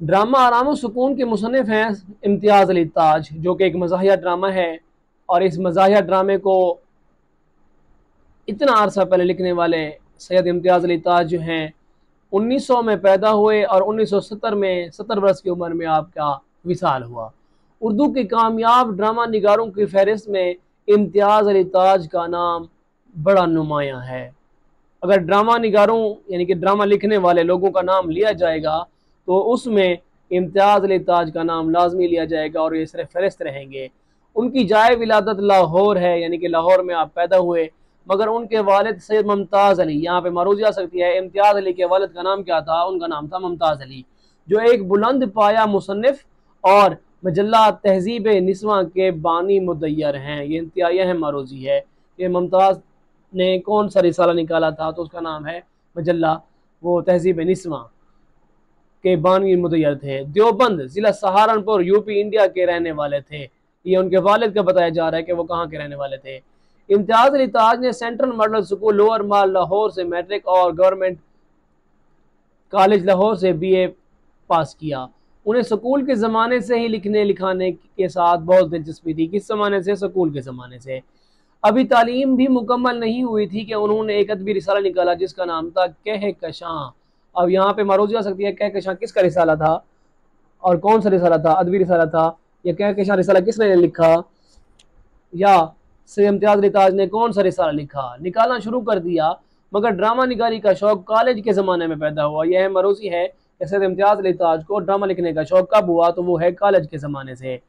Drama आराम और सुकून के मुसन्निफ हैं इम्तियाज़ अली ताज, जो कि एक मज़ाहिया ड्रामा है। और इस मज़ाहिया ड्रामे को इतना अरसा पहले लिखने वाले सैयद इम्तियाज़ अली ताज जो हैं 1900 में पैदा हुए और 1970 में 70 वर्ष की उम्र में आपका विसाल हुआ। उर्दू के कामयाब ड्रामा निगारों की फहरिस्त में इम्तियाज़ अली ताज का नाम बड़ा नुमायां है। अगर ड्रामा निगारों यानी कि ड्रामा लिखने वाले लोगों का नाम लिया जाएगा तो उसमें इम्तियाज़ अली ताज का नाम लाजमी लिया जाएगा और ये सिर्फ फहरिस्त रहेंगे। उनकी जाए विलादत लाहौर है, यानी कि लाहौर में आप पैदा हुए, मगर उनके वालिद सैयद मुमताज़ अली, यहाँ पे मारूजी आ सकती है इम्तियाज़ अली के वालिद का नाम क्या था? उनका नाम था मुमताज़ अली, जो एक बुलंद पाया मुसन्निफ और मजल्ला तहजीब निस्वा के बानी मुदैयर हैं। ये इंतहा है मारूजी है। ये मुमताज़ ने कौन सा रिसाला निकाला था? तो उसका नाम है मजल्ला वो तहजीब निस्वा के बानी मुदैयर थे। देवबंद ज़िला सहारनपुर यूपी इंडिया के रहने वाले थे। ये उनके वालिद का बताया जा रहा है कि वो कहाँ के रहने वाले थे। इम्तियाज़ अली ताज ने सेंट्रल मॉडल स्कूल लोअर माल लाहौर से मैट्रिक और गवर्नमेंट कॉलेज लाहौर से बीए पास किया। उन्हें स्कूल के ज़माने से ही लिखने लिखाने के साथ बहुत दिलचस्पी थी। किस ज़माने से? स्कूल के ज़माने से। अभी तालीम भी मुकम्मल नहीं हुई थी कि उन्होंने एक अदबी रिसाला निकाला जिसका नाम था कहकशां। अब यहाँ पे मारूजी आ सकती है, कहकशां किसका रिसाला था और कौन सा रिसाला था? अदबी रिसाला था या कहकशां रिसाला किसने लिखा, या सैयद इम्तियाज़ अली ताज ने कौन सा रिसाला लिखा? निकालना शुरू कर दिया, मगर ड्रामा निगारी का शौक कॉलेज के ज़माने में पैदा हुआ। यह मरूजी है कि सैयद इम्तियाज़ अली ताज को ड्रामा लिखने का शौक कब हुआ? तो वो है कॉलेज के ज़माने से,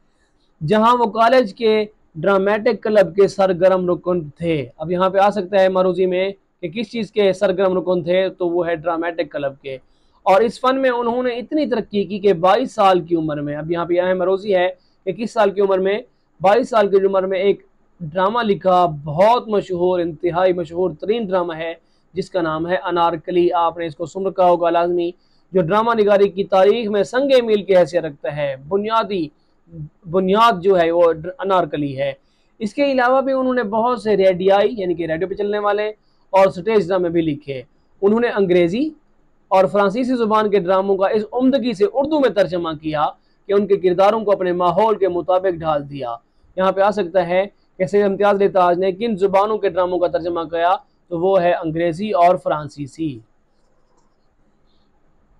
जहाँ वो कॉलेज के ड्रामेटिक क्लब के सरगर्म रुकन थे। अब यहाँ पे आ सकता है मारूजी में कि किस चीज़ के सरगर्म रुकन थे? तो वो है ड्रामेटिक क्लब के। और इस फन में उन्होंने इतनी तरक्की की कि 22 साल की उम्र में, अब यहाँ पे यह मारूजी है कि किस साल की उम्र में? 22 साल की उम्र में एक ड्रामा लिखा, बहुत मशहूर, इंतहाई मशहूर तरीन ड्रामा है जिसका नाम है अनारकली। आपने इसको सुन रखा होगा लाजमी, जो ड्रामा निगारी की तारीख में संगे मील की हैसियत रखता है। बुनियाद जो है वो अनारकली है। इसके अलावा भी उन्होंने बहुत से रेडियाई यानी कि रेडियो पे चलने वाले और स्टेज ड्रामे भी लिखे। उन्होंने अंग्रेज़ी और फ्रांसीसी ज़ुबान के ड्रामों का इस उम्दगी से उर्दू में तर्जमा किया कि उनके किरदारों को अपने माहौल के मुताबिक ढाल दिया। यहाँ पे आ सकता है कि सैयद इम्तियाज़ अली ताज ने किन ज़ुबानों के ड्रामों का तर्जमा किया? तो वो है अंग्रेज़ी और फ्रांसीसी।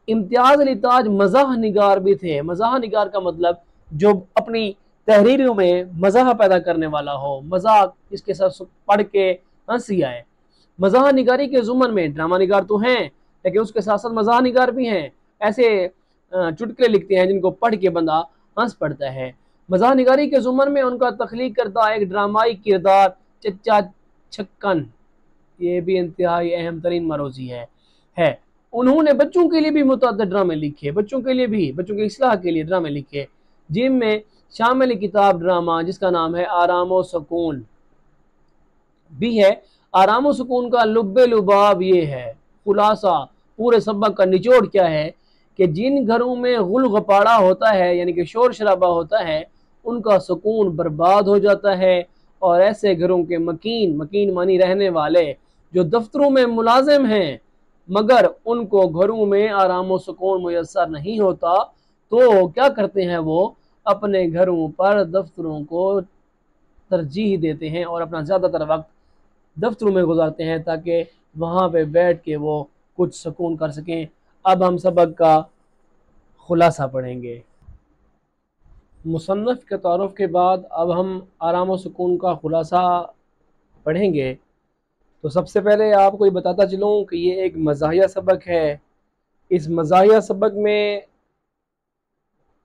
इम्तियाज़ अली ताज मज़ाह निगार भी थे। मज़ाह निगार का मतलब जो अपनी तहरीरों में मज़ाह पैदा करने वाला हो, मज़ाक इसके साथ पढ़ के हंसी आए। मज़ाह निगारी के ज़ुमन में ड्रामा निगार तो हैं, लेकिन उसके साथ साथ मज़ाह निगार भी हैं। ऐसे चुटकुले लिखते हैं जिनको पढ़ के बंदा हंस पड़ता है। मज़ाह निगारी के ज़ुमन में उनका तख्लीक करता एक ड्रामाई किरदार चच्चा छक्कन, ये भी इंतहाई अहम तरीन मरोजी है। उन्होंने बच्चों के लिए भी मुतअद्दिद ड्रामे लिखे, बच्चों के लिए भी, बच्चों की इस्लाह के लिए ड्रामे लिखे, जिनमें शामिल किताब ड्रामा जिसका नाम है आराम व सुकून भी है। आराम व सुकून का लुब्बे लुबाब ये है, खुलासा पूरे सबक का निचोड़ क्या है कि जिन घरों में गुल गपाड़ा होता है यानी कि शोर शराबा होता है, उनका सुकून बर्बाद हो जाता है। और ऐसे घरों के मकीन मानी रहने वाले जो दफ्तरों में मुलाजिम हैं मगर उनको घरों में आराम व सुकून मुयस्सर नहीं होता, तो क्या करते हैं? वो अपने घरों पर दफ्तरों को तरजीह देते हैं और अपना ज़्यादातर वक्त दफ्तरों में गुजारते हैं ताकि वहाँ पे बैठ के वो कुछ सुकून कर सकें। अब हम सबक का खुलासा पढ़ेंगे। मुसन्नफ़ के तारुफ़ के बाद अब हम आराम व सुकून का खुलासा पढ़ेंगे। तो सबसे पहले आपको ये बताता चलूँ कि ये एक मज़ाहिया सबक है। इस मज़ाहिया सबक में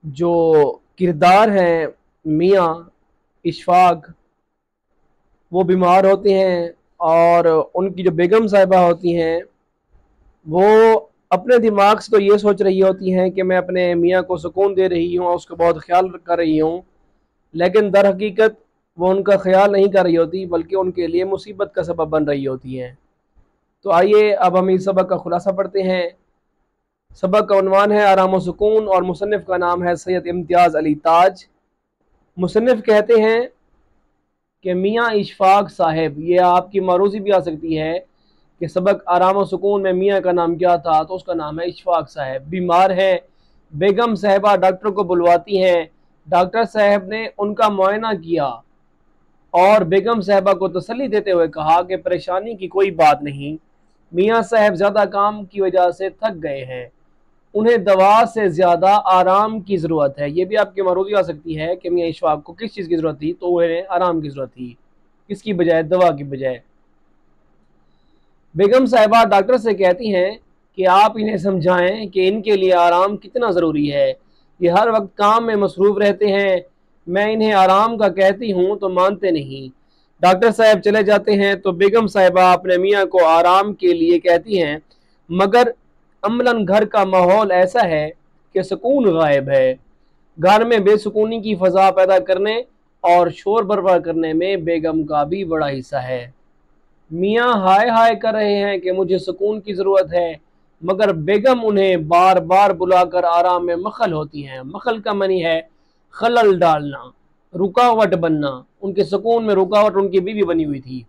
जो किरदार हैं मियाँ इशफाक, वो बीमार होते हैं और उनकी जो बेगम साहिबा होती हैं वो अपने दिमाग से तो ये सोच रही होती हैं कि मैं अपने मियाँ को सुकून दे रही हूँ और उसका बहुत ख्याल कर रही हूँ, लेकिन दर हकीकत वो उनका ख्याल नहीं कर रही होती बल्कि उनके लिए मुसीबत का सबब बन रही होती हैं। तो आइए अब हम इस सबक का खुलासा पढ़ते हैं। सबक का उन्वान है आराम व सुकून और मुसन्निफ़ का नाम है सैयद इम्तियाज़ अली ताज। मुसन्निफ़ कहते हैं कि मियाँ इशफाक साहब, ये आपकी मारूजी भी आ सकती है कि सबक आराम व सुकून में मियाँ का नाम क्या था? तो उसका नाम है इशफाक साहब। बीमार है, बेगम साहिबा डॉक्टर को बुलवाती हैं। डॉक्टर साहब ने उनका मुआयना किया और बेगम साहिबा को तसल्ली देते हुए कहा कि परेशानी की कोई बात नहीं, मियाँ साहब ज़्यादा काम की वजह से थक गए हैं, उन्हें दवा से ज़्यादा आराम की ज़रूरत है। ये भी आपकी मरूज़ी आ सकती है कि मियाँ इशफाक को किस चीज़ की ज़रूरत थी, तो उन्हें आराम की ज़रूरत थी, किसकी बजाय, दवा की बजाय। बेगम साहिबा डॉक्टर से कहती हैं कि आप इन्हें समझाएं कि इनके लिए आराम कितना ज़रूरी है, ये हर वक्त काम में मसरूफ़ रहते हैं, मैं इन्हें आराम का कहती हूँ तो मानते नहीं। डॉक्टर साहब चले जाते हैं तो बेगम साहिबा अपने मियाँ को आराम के लिए कहती हैं, मगर अमलन घर का माहौल ऐसा है कि सुकून गायब है। घर में बेसुकूनी की फ़ज़ा पैदा करने और शोर बर्पा करने में बेगम का भी बड़ा हिस्सा है। मियाँ हाय हाय कर रहे हैं कि मुझे सुकून की ज़रूरत है, मगर बेगम उन्हें बार बार बुलाकर आराम में मखल होती हैं। मखल का मनी है खलल डालना, रुकावट बनना। उनके सुकून में रुकावट उनकी बीवी बनी हुई थी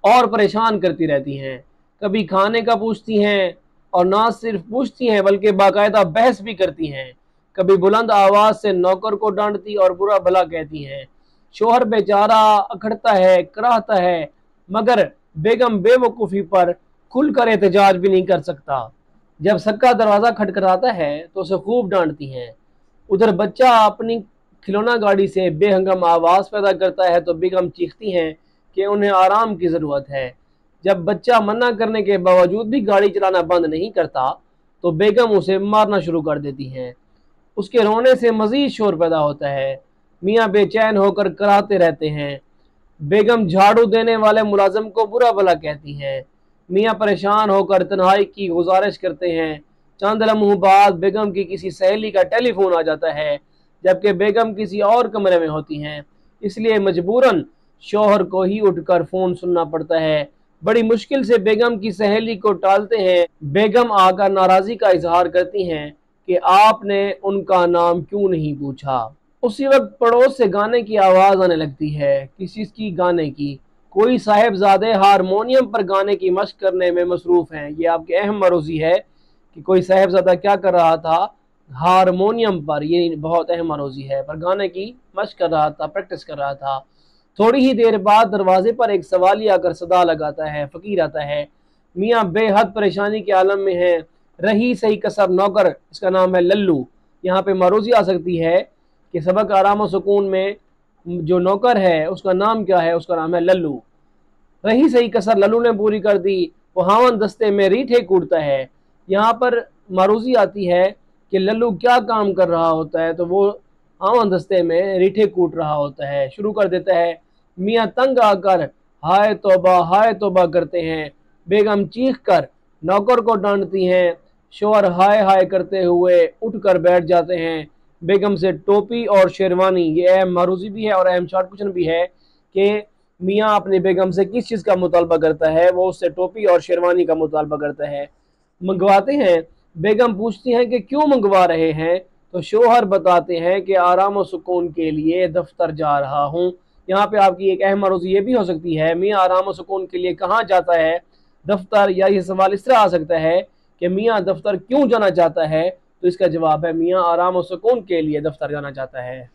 और परेशान करती रहती हैं। कभी खाने का पूछती हैं और ना सिर्फ पूछती हैं बल्कि बाकायदा बहस भी करती हैं। कभी बुलंद आवाज़ से नौकर को डांटती और बुरा भला कहती हैं। शोहर बेचारा अखड़ता है, कराहता है, मगर बेगम बेवकूफ़ी पर खुलकर एहतजाज भी नहीं कर सकता। जब सक्का दरवाज़ा खटखटाता है तो उसे खूब डांटती हैं। उधर बच्चा अपनी खिलौना गाड़ी से बेहंगम आवाज़ पैदा करता है तो बेगम चीखती हैं कि उन्हें आराम की ज़रूरत है। जब बच्चा मना करने के बावजूद भी गाड़ी चलाना बंद नहीं करता तो बेगम उसे मारना शुरू कर देती हैं। उसके रोने से मज़ीद शोर पैदा होता है। मियाँ बेचैन होकर कराहते रहते हैं। बेगम झाड़ू देने वाले मुलाजिम को बुरा भला कहती हैं। मियाँ परेशान होकर तन्हाई की गुजारिश करते हैं। चंद लम्हों बाद बेगम की किसी सहेली का टेलीफोन आ जाता है, जबकि बेगम किसी और कमरे में होती हैं, इसलिए मजबूरन शौहर को ही उठकर फ़ोन सुनना पड़ता है। बड़ी मुश्किल से बेगम की सहेली को टालते हैं। बेगम आकर नाराज़ी का इजहार करती हैं कि आपने उनका नाम क्यों नहीं पूछा। उसी वक्त पड़ोस से गाने की आवाज़ आने लगती है, किसी की गाने की। कोई साहिबजादे हारमोनियम पर गाने की मशक करने में मसरूफ़ हैं। ये आपकी अहम मरोज़ी है कि कोई साहिबजादा क्या कर रहा था, हारमोनियम पर। ये बहुत अहम मरोज़ी है, पर गाने की मशक कर रहा था, प्रैक्टिस कर रहा था। थोड़ी ही देर बाद दरवाजे पर एक सवाली आकर सदा लगाता है। फ़कीर आता है। मियाँ बेहद परेशानी के आलम में हैं। रही सही कसर नौकर, इसका नाम है लल्लू। यहाँ पे मरोज़ी आ सकती है कि सबक आराम और सुकून में जो नौकर है उसका नाम क्या है, उसका नाम है लल्लू। रही सही कसर लल्लू ने पूरी कर दी, वो हावन दस्ते में रीठे कूटता है। यहाँ पर मरूज़ी आती है कि लल्लू क्या काम कर रहा होता है, तो वो हावन दस्ते में रीठे कूट रहा होता है। शुरू कर देता है। मियाँ तंग आकर हाय तौबा करते हैं। बेगम चीख कर नौकर को डांटती हैं। शोहर हाय हाय करते हुए उठ कर बैठ जाते हैं। बेगम से टोपी और शेरवानी, ये अहम मरूज़ी भी है और अहम शॉर्ट क्वेश्चन भी है कि मियाँ अपनी बेगम से किस चीज़ का मुतालबा करता है। वो उससे टोपी और शेरवानी का मुतालबा करता है। मंगवाते हैं। बेगम पूछती हैं कि क्यों मंगवा रहे हैं, तो शोहर बताते हैं कि आराम और सुकून के लिए दफ्तर जा रहा हूँ। यहाँ पे आपकी एक अहम मरूज़ी ये भी हो सकती है, मियाँ आराम और सुकून के लिए कहाँ जाता है, दफ्तर। या ये सवाल इस तरह आ सकता है कि मियाँ दफ्तर क्यों जाना चाहता है, तो इसका जवाब है मियाँ आराम और सुकून के लिए दफ्तर जाना चाहता है।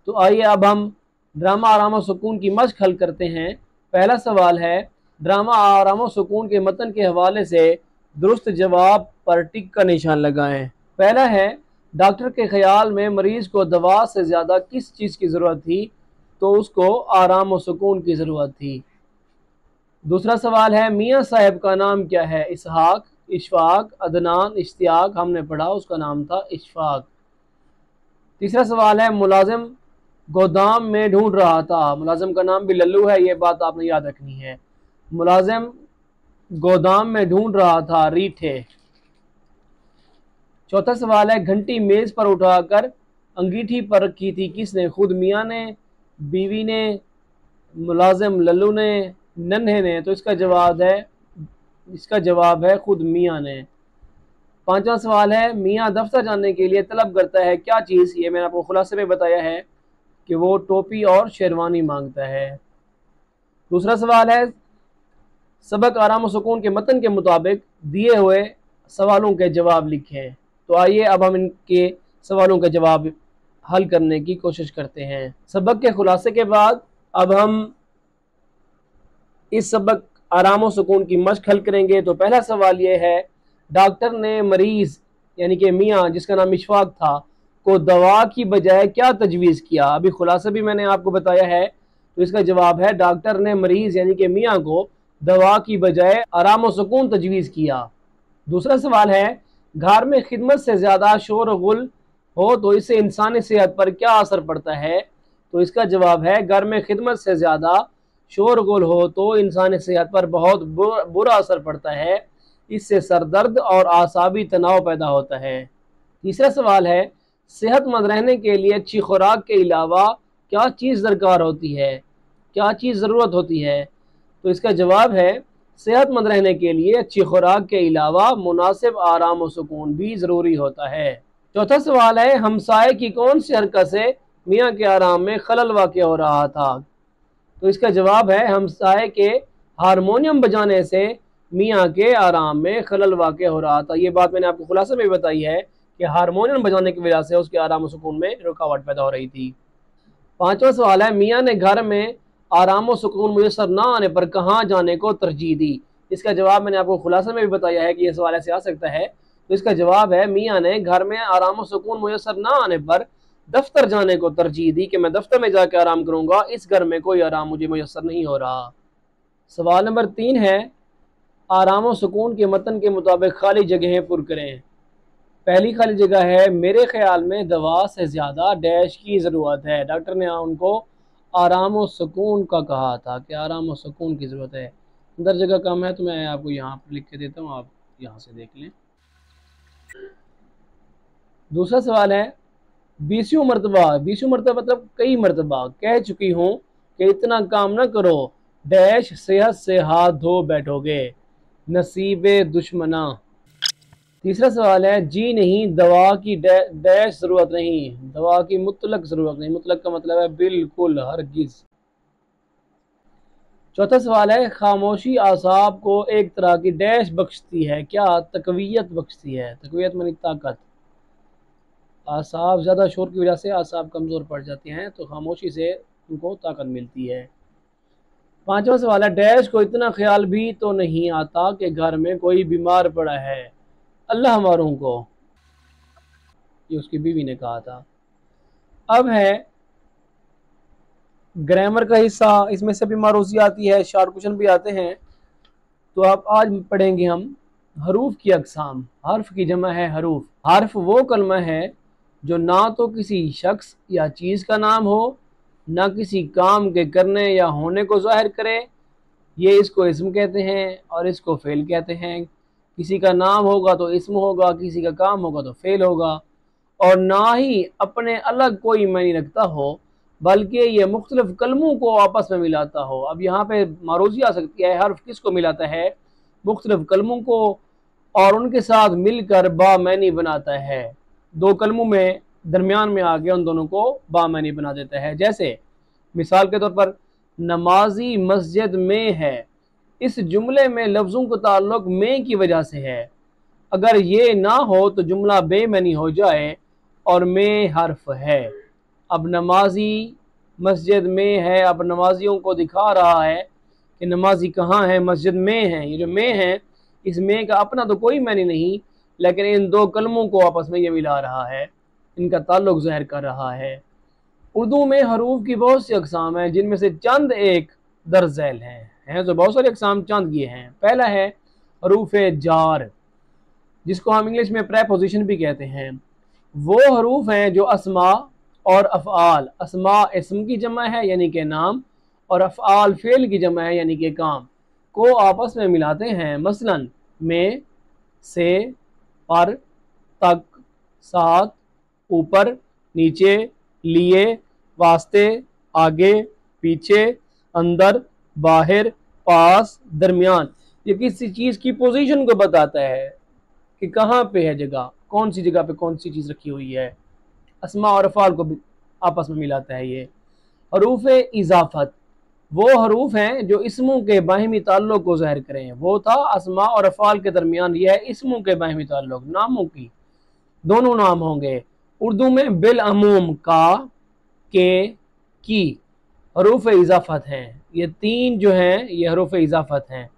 तो आइए अब हम ड्रामा आराम और सुकून की मशक हल करते हैं। पहला सवाल है, ड्रामा आराम और सुकून के मतन के हवाले से दुरुस्त जवाब पर टिक का निशान लगाएं। पहला है, डॉक्टर के ख्याल में मरीज़ को दवा से ज़्यादा किस चीज़ की ज़रूरत थी, तो उसको आराम और सुकून की ज़रूरत थी। दूसरा सवाल है, मियाँ साहब का नाम क्या है, इसहाक, इशफाक, अदनान, इश्तियाक। हमने पढ़ा उसका नाम था इशफाक। तीसरा सवाल है, मुलाजिम गोदाम में ढूंढ रहा था। मुलाजिम का नाम भी लल्लू है, ये बात आपने याद रखनी है। मुलाजिम गोदाम में ढूंढ रहा था रीठे। चौथा सवाल है, घंटी मेज पर उठाकर अंगीठी पर रखी थी किसने, खुद मियाँ ने, बीवी ने, मुलाजिम लल्लू ने, नन्हे ने। तो इसका जवाब है खुद मियाँ ने। पांचवा सवाल है, मियाँ दफ्तर जाने के लिए तलब करता है क्या चीज़, ये मैंने आपको खुलासे में बताया है कि वो टोपी और शेरवानी मांगता है। दूसरा सवाल है, सबक आराम और सुकून के मतन के मुताबिक दिए हुए सवालों के जवाब लिखें। तो आइए अब हम इनके सवालों के जवाब हल करने की कोशिश करते हैं। सबक के खुलासे के बाद अब हम इस सबक आराम और सुकून की मश्क हल करेंगे। तो पहला सवाल ये है, डॉक्टर ने मरीज़ यानी कि मियाँ जिसका नाम इशफाक था को दवा की बजाय क्या तजवीज़ किया। अभी खुलासा भी मैंने आपको बताया है, तो इसका जवाब है डॉक्टर ने मरीज़ यानी कि मियाँ को दवा की बजाय आराम और सुकून तजवीज़ किया। दूसरा सवाल है, घर में खिदमत से ज़्यादा शोर गुल हो तो इससे इंसानी सेहत पर क्या असर पड़ता है। तो इसका जवाब है, घर में खिदमत से ज़्यादा शोर गुल हो तो इंसानी सेहत पर बहुत बुरा असर पड़ता है। इससे सरदर्द और आसाबी तनाव पैदा होता है। तीसरा सवाल है, सेहतमंद रहने के लिए अच्छी खुराक के अलावा क्या चीज़ दरकार होती है, क्या चीज़ ज़रूरत होती है। तो इसका जवाब है, सेहतमंद रहने के लिए अच्छी खुराक के अलावा मुनासिब आराम और सुकून भी ज़रूरी होता है। चौथा सवाल है, हमसाये की कौन सी हरकत से मियाँ के आराम में खलल वाक़ हो रहा था। तो इसका जवाब है, हमसाये के हारमोनियम बजाने से मियाँ के आराम में खलल वाक़ हो रहा था। ये बात मैंने आपको खुलासा में बताई है कि हारमोनियम बजाने की वजह से उसके आराम और सुकून में रुकावट पैदा हो रही थी। पांचवा सवाल है, मियाँ ने घर में आराम और सुकून मुयसर ना आने पर कहाँ जाने को तरजीह दी। इसका जवाब मैंने आपको खुलासा में भी बताया है कि यह सवाल ऐसे आ सकता है। तो इसका जवाब है, मियाँ ने घर में आराम और सुकून मुयसर ना आने पर दफ्तर जाने को तरजीह दी कि मैं दफ्तर में जाकर आराम करूँगा, इस घर में कोई आराम मुझे मुयसर नहीं हो रहा। सवाल नंबर 3 है, आराम और सुकून के मतन के मुताबिक खाली जगहें पुर करें। पहली खाली जगह है, मेरे ख्याल में दवा से ज़्यादा डैश की ज़रूरत है। डॉक्टर ने उनको आराम और सुकून का कहा था कि आराम और सुकून की ज़रूरत है। अंदर जगह कम है तो मैं आपको यहाँ पर लिख के देता हूँ, आप यहाँ से देख लें। दूसरा सवाल है, 20 मरतबा मतलब कई मरतबा कह चुकी हूँ कि इतना काम न करो, डैश सेहत से हाथ धो बैठोगे, नसीबे दुश्मना। तीसरा सवाल है, जी नहीं, दवा की डैश ज़रूरत नहीं, दवा की मुतलक ज़रूरत नहीं। मुतलक का मतलब है बिल्कुल, हरगिज़। चौथा सवाल है, खामोशी आसाब को एक तरह की डैश बख्शती है, क्या तकवीयत बख्शती है। तकवीयत मानी ताकत। आसाब ज़्यादा शोर की वजह से आसाब कमज़ोर पड़ जाते हैं, तो खामोशी से उनको ताकत मिलती है। पांचवा सवाल है, डैश को इतना ख्याल भी तो नहीं आता कि घर में कोई बीमार पड़ा है, अल्लाह मारूं को। ये उसकी बीवी ने कहा था। अब है ग्रामर का हिस्सा, इसमें से भी मारूसी आती है, शॉर्ट क्वेश्चन भी आते हैं। तो आप आज पढ़ेंगे हम हरूफ की अकसाम। हर्फ की जमा है हरूफ। हर्फ वो कलमा है जो ना तो किसी शख्स या चीज़ का नाम हो, ना किसी काम के करने या होने को ज़ाहिर करे। ये इसको इस्म कहते हैं और इसको फ़ेल कहते हैं। किसी का नाम होगा तो इस्म होगा, किसी का काम होगा तो फ़ेल होगा। और ना ही अपने अलग कोई मायने रखता हो, बल्कि ये मुख्तलिफ कलमों को आपस में मिलाता हो। अब यहाँ पे मारूजी आ सकती है, हर्फ किसको मिलाता है, मुख्तलिफ कलमों को, और उनके साथ मिलकर बामैनी बनाता है। दो कलमों में दरमियान में आके उन दोनों को बामैनी बना देता है। जैसे मिसाल के तौर पर, नमाजी मस्जिद में है, इस जुमले में लफ्ज़ों का ताल्लुक में की वजह से है। अगर ये ना हो तो जुमला बेमैनी हो जाए और में हर्फ है। अब नमाजी मस्जिद में है, अब नमाजियों को दिखा रहा है कि नमाजी कहाँ है, मस्जिद में है। ये जो में है, इस में का अपना तो कोई मैनी नहीं, लेकिन इन दो कलमों को आपस में ये मिला रहा है, इनका ताल्लुक ज़ाहिर कर रहा है। उर्दू में हरूफ की बहुत सी अकसाम हैं, जिनमें से चंद एक दर्ज झैल हैं तो बहुत सारी अकसाम चंद ये हैं। पहला है हरूफ जार, जिसको हम इंग्लिश में प्रेपोजिशन भी कहते हैं। वो हरूफ हैं जो अस्मा और अफ़आल, अस्मा इसम की जमा है यानी कि नाम, और अफ़आल फ़ेल की जमा है यानी कि काम, को आपस में मिलाते हैं। मसलन में, से, पर, तक, साथ, ऊपर, नीचे, लिए, वास्ते, आगे, पीछे, अंदर, बाहर, पास, दरमियान। ये किसी चीज़ की पोजीशन को बताता है कि कहाँ पे है जगह, कौन सी जगह पे कौन सी चीज़ रखी हुई है। अस्मा और अफ़ाल को भी आपस में मिलाता है ये। हरूफ इजाफत, वो हरूफ हैं जो इस्मों के बाहिमी ताल्लुक को ज़ाहिर करें। वो था अस्मा और अफ़ाल के दरमियान, यह है इस्मों के बाहिमी ताल्लुक, नामों की, दोनों नाम होंगे। उर्दू में बिल अमूम का, के, की हरूफ इजाफत हैं। ये तीन जो हैं ये हरूफ इजाफत हैं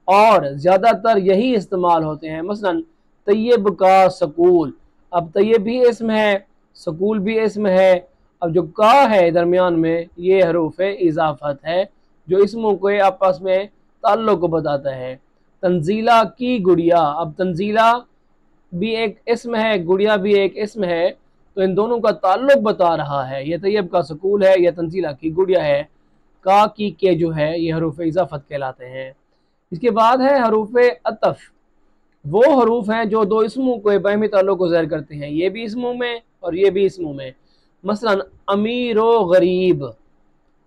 और ज़्यादातर यही इस्तेमाल होते हैं। मसलन तैयब का सकूल, अब तैयब भी इसम है, सकूल भी इसम है। अब जो का है दरमियान में ये हरूफ इजाफत है जो इसमों के आपस में ताल्लुक को बताता है। तंजीला की गुड़िया, अब तंजीला भी एक इसम है, गुड़िया भी एक इसम है, तो इन दोनों का ताल्लुक बता रहा है। ये तैयब का सकूल है, यह तंजीला की गुड़िया है। का, की, के जो है ये हरूफ इजाफत कहलाते हैं। इसके बाद है हरूफ अतफ। वो हरूफ हैं जो दो इसमों को बाहिमी ताल्लुक को ज़ाहिर करते हैं, ये भी इसमों में और ये भी इसमों में। मसलन अमीर व गरीब,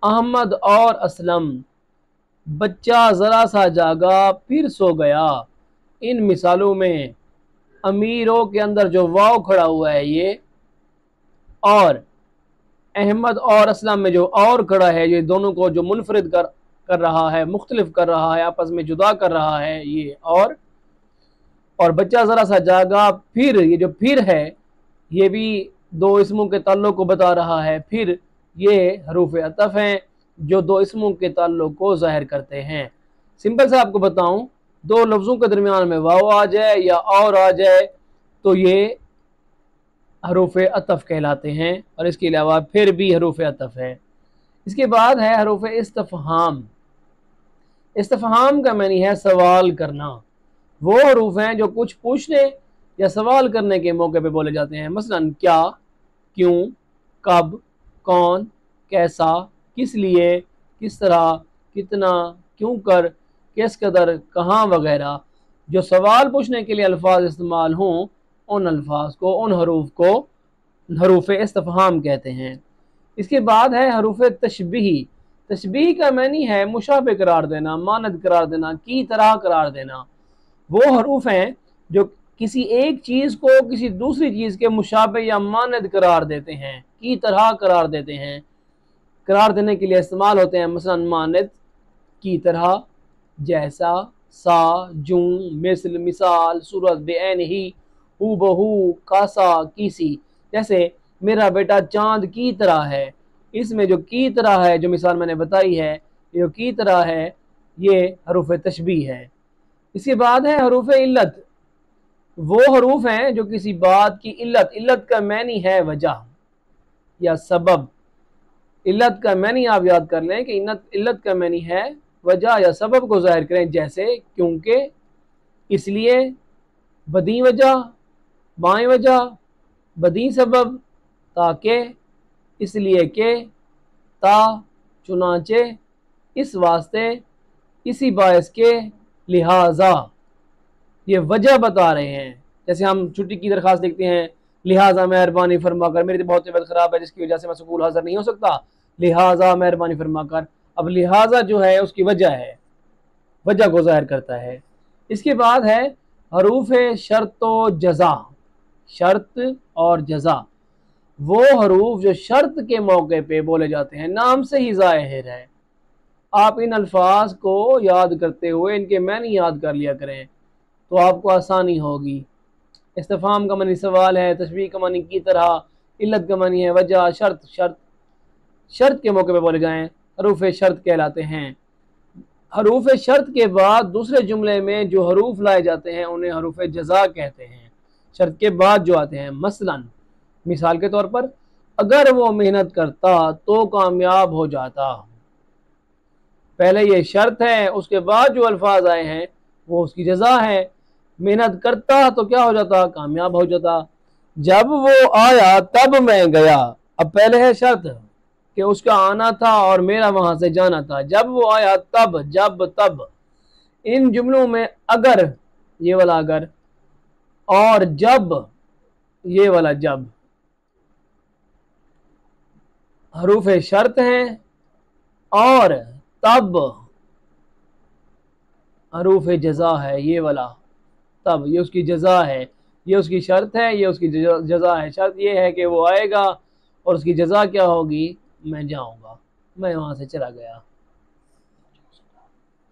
अहमद और असलम, बच्चा ज़रा सा जागा फिर सो गया। इन मिसालों में अमीरों के अंदर जो वाव खड़ा हुआ है ये, और अहमद और असलम में जो और खड़ा है, ये दोनों को जो मुनफरिद कर रहा है, मुख्तलिफ कर रहा है, आपस में जुदा कर रहा है ये और बच्चा ज़रा सा जागा फिर, ये जो फिर है ये भी दो इसमों के ताल्लुक को बता रहा है। फिर ये हरूफ अतफ हैं जो दो इसमों के ताल्लुक को ज़ाहिर करते हैं। सिंपल से आपको बताऊं, दो लफ्ज़ों के दरमियान में वाव आ जाए या और आ जाए तो ये हरूफ अतफ कहलाते हैं, और इसके अलावा फिर भी हरूफ अतफ है। इसके बाद है हरूफ इस्तफहाम। इस्तफहाम का मानी है सवाल करना। वो हरूफ हैं जो कुछ पूछने या सवाल करने के मौके पे बोले जाते हैं। मसलन क्या, क्यों, कब, कौन, कैसा, किस लिए, किस तरह, कितना, क्यों कर, किस कदर, कहाँ वगैरह। जो सवाल पूछने के लिए अल्फाज इस्तेमाल हों उन अल्फाज को, उन हरूफ को हरूफ इस्तफहाम कहते हैं। इसके बाद है हरूफ तशबीह। तशबीह का मानी है मुशाबे करार देना, मानद करार देना, की तरह करार देना। वो हरूफ हैं जो किसी एक चीज़ को किसी दूसरी चीज़ के मुशाबे या मानद करार देते हैं, की तरह करार देते हैं, करार देने के लिए इस्तेमाल होते हैं। मसलन मानद, की तरह, जैसा, सा, जूं, मिसल, मिसाल, सूरत, बेऐन ही, हू बहू, कासा, कीसी। जैसे मेरा बेटा चांद की तरह है, इसमें जो की तरह है, जो मिसाल मैंने बताई है, जो की तरह है ये हरूफ तशबीह है। इसके बाद है हरूफ इल्लत। वो हरूफ हैं जो किसी बात की इल्लत, इल्लत का मैनी है वजह या सबब। इल्लत का मैनी आप याद कर लें कि इल्लत का मैनी है वजह या सबब को जाहिर करें। जैसे क्योंकि, इसलिए, बदी वजह, बाएं वजह, बदी सबब, ताकि, इसलिए के, ता, चुनाचे, इस वास्ते, इसी बायस के, लिहाजा। ये वजह बता रहे हैं। जैसे हम छुट्टी की दरख्वास्त लिखते हैं, लिहाजा मेहरबानी फरमा कर, मेरी तो बहुत तबीयत ख़राब है जिसकी वजह से मैं स्कूल हाज़िर नहीं हो सकता, लिहाजा मेहरबानी फरमा कर। अब लिहाजा जो है उसकी वजह है, वजह को ज़ाहिर करता है। इसके बाद है हरूफ शर्त व जज़ा। शर्त और जज़ा वो हरूफ जो शर्त के मौके पे बोले जाते हैं, नाम से ही ज़ाहिर है। आप इन अल्फाज को याद करते हुए इनके मैनी याद कर लिया करें तो आपको आसानी होगी। इस्तिफ़हाम का मानी सवाल है, तशबीह का मानी की तरह, इल्लत का मानी है वजह, शर्त, शर्त के मौके पे बोले जाएं हरूफ शर्त कहलाते हैं। हरूफ शर्त के बाद दूसरे जुमले में जो हरूफ लाए जाते हैं उन्हें हरूफ जज़ा कहते हैं, शर्त के बाद जो आते हैं। मसलन मिसाल के तौर पर, अगर वो मेहनत करता तो कामयाब हो जाता। पहले ये शर्त है, उसके बाद जो अल्फाज आए हैं वो उसकी जज़ा है। मेहनत करता तो क्या हो जाता, कामयाब हो जाता। जब वो आया तब मैं गया, अब पहले है शर्त कि उसका आना था और मेरा वहां से जाना था। जब वो आया तब, जब, तब। इन जुमलों में अगर, ये वाला अगर, और जब, ये वाला जब, हरूफ शर्त हैं, और तब हरूफ जज़ा है, ये वाला तब, ये उसकी जज़ा है, ये उसकी शर्त है, ये उसकी जज़ा है। शर्त ये है कि वो आएगा और उसकी जज़ा क्या होगी, मैं जाऊंगा, मैं वहां से चला गया।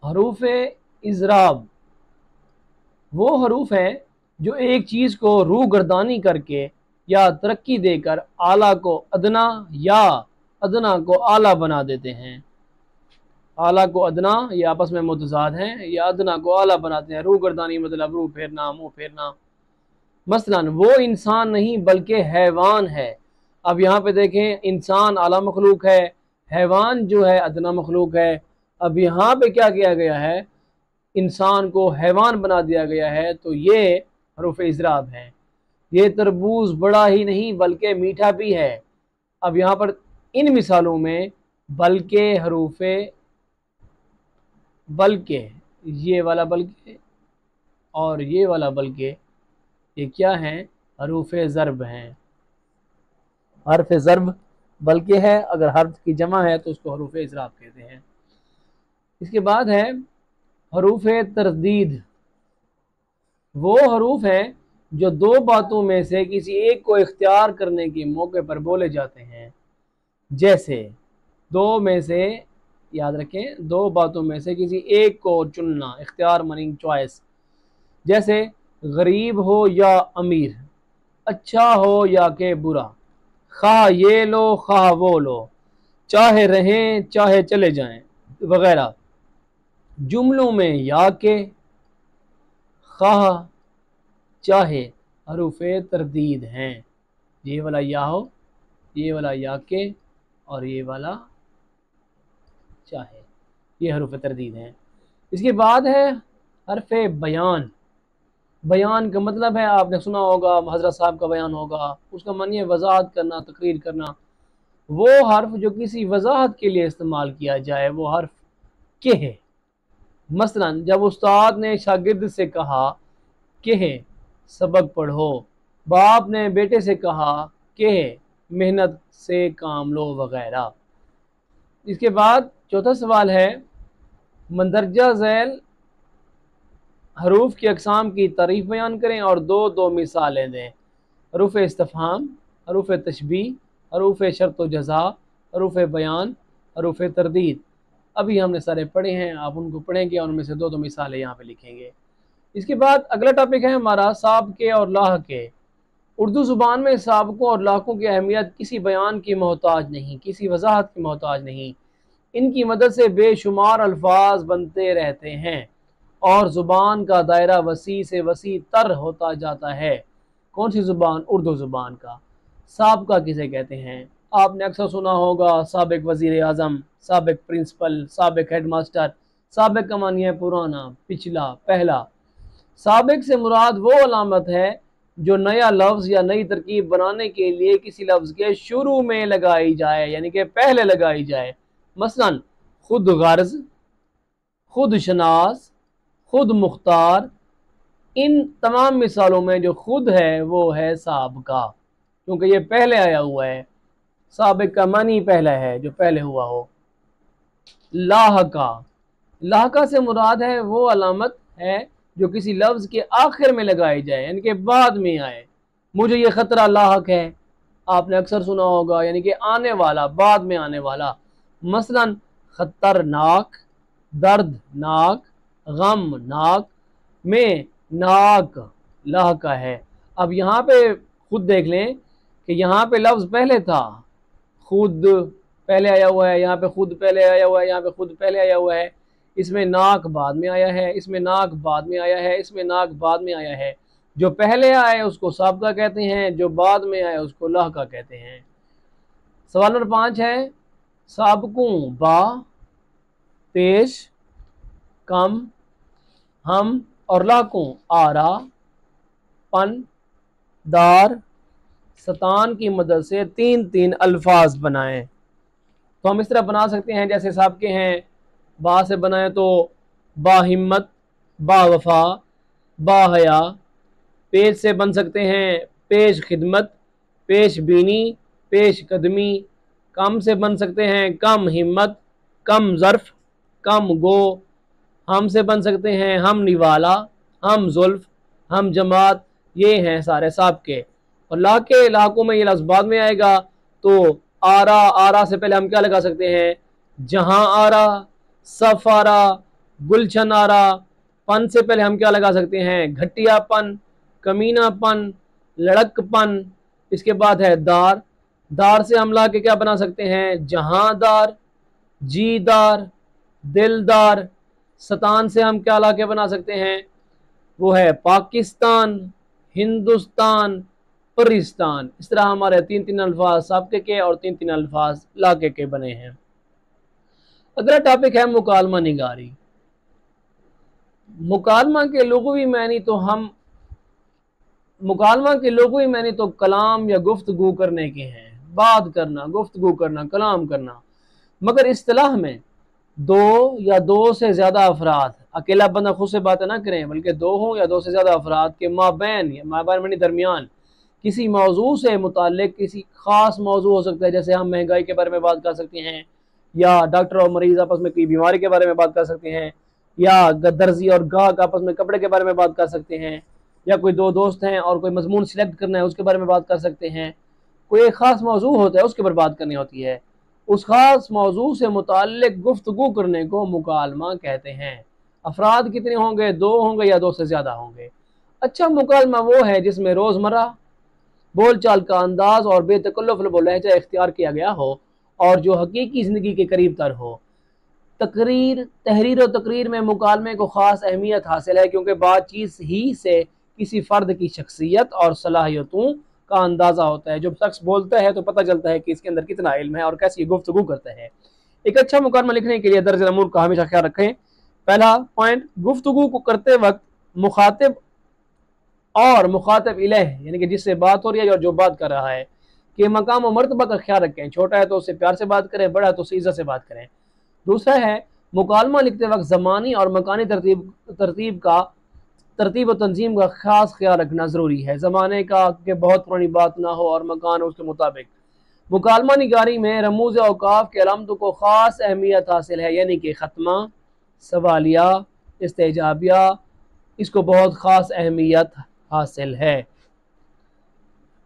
हरूफ इज़राब वो हरूफ हैं जो एक चीज़ को रू गर्दानी करके या तरक्की देकर आला को अदना या अदना को आला बना देते हैं। आला को अदना ये आपस में मुतज़ाद हैं, या अदना को आला बनाते हैं। रू गर्दानी मतलब रू फेरना, मुँह फेरना। मसलन वो इंसान नहीं बल्कि हैवान है। अब यहाँ पे देखें, इंसान आला मखलूक है, हैवान जो है अदना मखलूक है। अब यहाँ पे क्या किया गया है, इंसान को हैवान बना दिया गया है, तो ये हरूफ इज़राब है। ये तरबूज बड़ा ही नहीं बल्कि मीठा भी है। अब यहाँ पर इन मिसालों में बल्कि हरूफ बल्कि, ये वाला बल्कि और ये वाला बल्कि, ये क्या हैं, हरूफ ज़र्ब हैं। हर्फ ज़र्ब बल्कि है, अगर हर्फ की जमा है तो उसको हरूफ इज़राब कहते हैं। इसके बाद है हरूफ तरदीद वो हरूफ हैं जो दो बातों में से किसी एक को इख्तियार करने के मौके पर बोले जाते हैं। जैसे दो में से, याद रखें, दो बातों में से किसी एक को चुनना, इख्तियार मनींग चॉइस। जैसे गरीब हो या अमीर, अच्छा हो या के बुरा, खा ये लो खा वो लो, चाहे रहें चाहे चले जाएं वगैरह। जुमलों में या के, खा, चाहे हरूफ तरदीद हैं। ये वाला या हो, ये वाला या के और ये वाला चाहे, ये हरूफ तरदीद हैं। इसके बाद है हरफ बयान। बयान का मतलब है, आपने सुना होगा, हज़रत साहब का बयान होगा, उसका मन है वजाहत करना, तकरीर करना। वो हर्फ जो किसी वजाहत के लिए इस्तेमाल किया जाए वो हर्फ के है। मसलन जब उस्ताद ने शागिर्द से कहा कि सबक पढ़ो, बाप ने बेटे से कहा कि मेहनत से काम लो वगैरह। इसके बाद चौथा सवाल है, मंदरजा झैल हरूफ की अक़साम की तारीफ़ बयान करें और दो दो मिसालें दें। हरूफ इस्तिफ़हाम, हरूफ तशबीह, हरूफ शर्त व जज़ा, हरूफ बयान, हरूफ तरदीद। अभी हमने सारे पढ़े हैं, आप उनको पढ़ेंगे और उनमें से दो दो मिसालें यहाँ पे लिखेंगे। इसके बाद अगला टॉपिक है हमारा साबके और लाहके। उर्दू ज़ुबान में साबकों और लाहकों की अहमियत किसी बयान की मोहताज नहीं, किसी वजाहत की मोहताज नहीं। इनकी मदद से बेशुमार अल्फाज बनते रहते हैं और ज़ुबान का दायरा वसी से वसी तर होता जाता है। कौन सी ज़ुबान? उर्दू ज़ुबान का। साबका किसे कहते हैं? आपने अक्सर सुना होगा साबिक वज़ीर आज़म, साबिक प्रिंसिपल, साबिक हेड मास्टर। साबिक का मानी है पुराना, पिछला, पहला। साबिक से मुराद वो अलामत है जो नया लफ्ज़ या नई तरकीब बनाने के लिए किसी लफ्ज़ के शुरू में लगाई जाए, यानी कि पहले लगाई जाए। मसलन खुद गर्ज, खुद शनास, खुद मुख्तार। इन तमाम मिसालों में जो खुद है वो है साबका, क्योंकि ये पहले आया हुआ है। साबिक का मानी पहला है, जो पहले हुआ हो। लाहका, लाहका से मुराद है वो अलामत है जो किसी लफ्ज़ के आखिर में लगाई जाए, यानी कि बाद में आए। मुझे ये ख़तरा लाहक है, आपने अक्सर सुना होगा, यानी कि आने वाला, बाद में आने वाला। मसलन खतरनाक, दर्दनाक, गमनाक में नाक लाहका है। अब यहाँ पे खुद देख लें कि यहाँ पे लफ्ज़ पहले था, खुद पहले आया हुआ है, यहाँ पे खुद पहले आया हुआ है, यहाँ पे खुद पहले आया हुआ है। इसमें नाक बाद में आया है, इसमें नाक बाद में आया है, इसमें नाक बाद में आया है। जो पहले आए उसको साबका कहते हैं, जो बाद में आए उसको लाहका कहते हैं। सवाल नंबर 5 है, साबकों बा, पेश, कम, हम और लाहकों आरा, पन, दार, सतान की मदद से तीन तीन अल्फाज बनाएं। तो हम इस तरह बना सकते हैं, जैसे साबके हैं, बा से बनाए तो बाहिम्मत, बावफा, बाहया। पेश से बन सकते हैं पेश खिदमत, पेश बीनी, पेश कदमी। कम से बन सकते हैं कम हिम्मत, कम ज़र्फ, कम गो। हम से बन सकते हैं हम निवाला, हम जुल्फ, हम जमात। ये हैं सारे साबके। और लाके, लाकों में ये लफ्ज़ बाद में आएगा, तो आरा, आरा से पहले हम क्या लगा सकते हैं? जहां आरा, सफ आरा, गुलशन आरा। पन से पहले हम क्या लगा सकते हैं, घटियापन, कमीनापन, लड़कपन। इसके बाद है दार। दार से हम ला के क्या बना सकते हैं, जहांदार, जीदार, दिलदार। सतान से हम क्या ला के बना सकते हैं, वो है पाकिस्तान, हिंदुस्तान, परिस्तान। इस तरह हमारे तीन तीन अल्फाज साबके के और तीन तीन अल्फाज लाके के बने हैं। अगला टॉपिक है मुकालमा निगारी। मुकालमा के लुग़वी मानी तो हम मुकालमा के लुग़वी मानी तो कलाम या गुफ्तगू करने के हैं, बात करना, गुफ्तगू करना, कलाम करना। मगर इस्तिलाह में दो या दो से ज़्यादा अफराद, अकेला बंदा खुद से बातें ना करें, बल्कि दो हों या दो से ज़्यादा अफराद के माबैन या माबैन यानी दरमियान किसी मौजू से मुताल्लिक किसी ख़ास मौजू हो सकता है। जैसे हम महंगाई के बारे में बात कर सकते हैं, या डॉक्टर और मरीज़ आपस में कोई बीमारी के बारे में बात कर सकते हैं, या दर्जी और गाहक आपस में कपड़े के बारे में बात कर सकते हैं, या कोई दो दोस्त हैं और कोई मजमून सिलेक्ट करना है उसके बारे में बात कर सकते हैं। कोई एक ख़ास मौजू होता है उसके ऊपर बात करनी होती है, उस खास मौजू से मुताल्लिक गुफ्तगू करने को मुकालमा कहते हैं। अफराद कितने होंगे, दो होंगे या दो से ज़्यादा होंगे। अच्छा मुकालमा वो है जिसमें रोज़मर्रा बोलचाल का अंदाज और बेतकल्लुफ़ लहजा इख्तियार किया गया हो और जो हकीकी ज़िंदगी के करीब तर हो। तहरीर और तकरीर में मुकालमे को ख़ास अहमियत हासिल है, क्योंकि बातचीत ही से किसी फ़र्द की शख्सियत और सलाहियतों का अंदाज़ा होता है। जब शख्स बोलता है तो पता चलता है कि इसके अंदर कितना इल्म है और कैसी गुफ्तगू करता है। एक अच्छा मुकालमा लिखने के लिए दर्ज अमूर का हमेशा ख्याल रखें। पहला पॉइंट, गुफ्तगू को करते वक्त मुखातिब और मुखातिब इलैह यानी कि जिससे बात हो रही है और जो बात कर रहा है कि मकाम और मर्तबा का ख्याल रखें। छोटा है तो उससे प्यार से बात करें, बड़ा है तो उससे इज्जत से बात करें। दूसरा है, मुकालमा लिखते वक्त ज़मानी और मकानी तरतीब और तंजीम का खास ख्याल रखना ज़रूरी है। ज़माने का कि बहुत पुरानी बात ना हो और मकान उसके मुताबिक। मुकालमा निगारी में रमूज़ औकाफ के अलामतों को ख़ास अहमियत हासिल है, यानी कि ख़त्मा, सवालिया, इस्तेजाबिया, इसको बहुत ख़ास अहमियत हासिल है।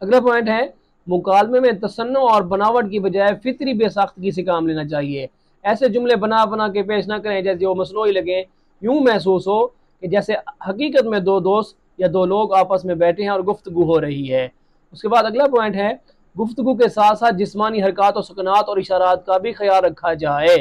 अगला पॉइंट है, मुकालमे में तसन्नो और बनावट की बजाय फितरी बेसाख्तगी से काम लेना चाहिए। ऐसे जुमले बना बना के पेश ना करें जैसे वो मसनूई लगे, यूं महसूस हो कि जैसे हकीकत में दो दोस्त या दो लोग आपस में बैठे हैं और गुफ्तगू हो रही है। उसके बाद अगला पॉइंट है, गुफ्तगू के साथ साथ जिस्मानी हरकत और सुकनात और इशारात का भी ख्याल रखा जाए।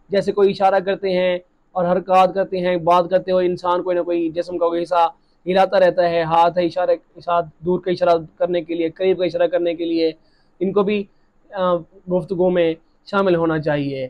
जैसे कोई इशारा करते हैं और हरकत करते हैं, बात करते हुए इंसान कोई ना कोई जिस्म का कोई हिस्सा हिलाता रहता है, हाथ है इशारे साथ दूर का इशारा करने के लिए, करीब का इशारा करने के लिए, इनको भी गुफ्तगू में शामिल होना चाहिए।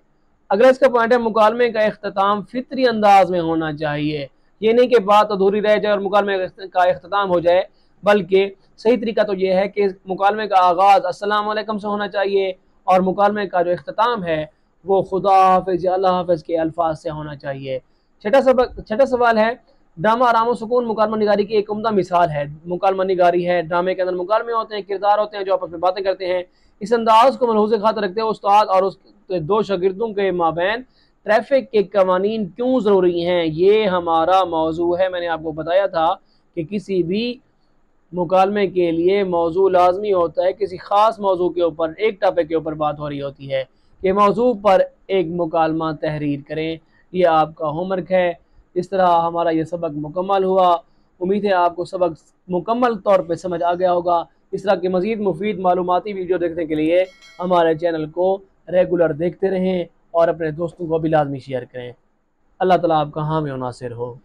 अगला इसका पॉइंट है, मुकालमे का इख्तिताम फितरी अंदाज में होना चाहिए। ये नहीं कि बात अधूरी रह जाए और मुकालमे का इख्तिताम हो जाए, बल्कि सही तरीका तो ये है कि मुकालमे का आगाज़ अस्सलाम वालेकुम से होना चाहिए और मुकालमे का जो इख्तिताम है वो खुदा हाफिज़ या अल्लाह हाफिज़ के अल्फाज से होना चाहिए। छठा सवाल है, ड्रामा आराम और सुकून मुकालमा निगारी की एक उम्दा मिसाल है। मुकालमा निगारी है, ड्रामे के अंदर मुकालमे होते हैं, किरदार होते हैं जो आपस में बातें करते हैं। इस अंदाज को मलहूज़ खातिर रखते हुए उस्ताद और उसके दो शागिर्दों के माबैन ट्रैफिक के कवानीन क्यों ज़रूरी हैं, ये हमारा मौजू है। मैंने आपको बताया था कि किसी भी मुकालमे के लिए मौजू लाजमी होता है, किसी ख़ास मौजू के ऊपर, एक टॉपिक के ऊपर बात हो रही होती है कि मौजू पर एक मुकालमा तहरीर करें। ये आपका होमवर्क है। इस तरह हमारा ये सबक मुकम्मल हुआ। उम्मीद है आपको सबक मुकम्मल तौर पे समझ आ गया होगा। इस तरह की मज़ीद मुफीद मालूमाती वीडियो देखने के लिए हमारे चैनल को रेगुलर देखते रहें और अपने दोस्तों को भी लाजमी शेयर करें। अल्लाह ताला आपका हामी और नासिर हो।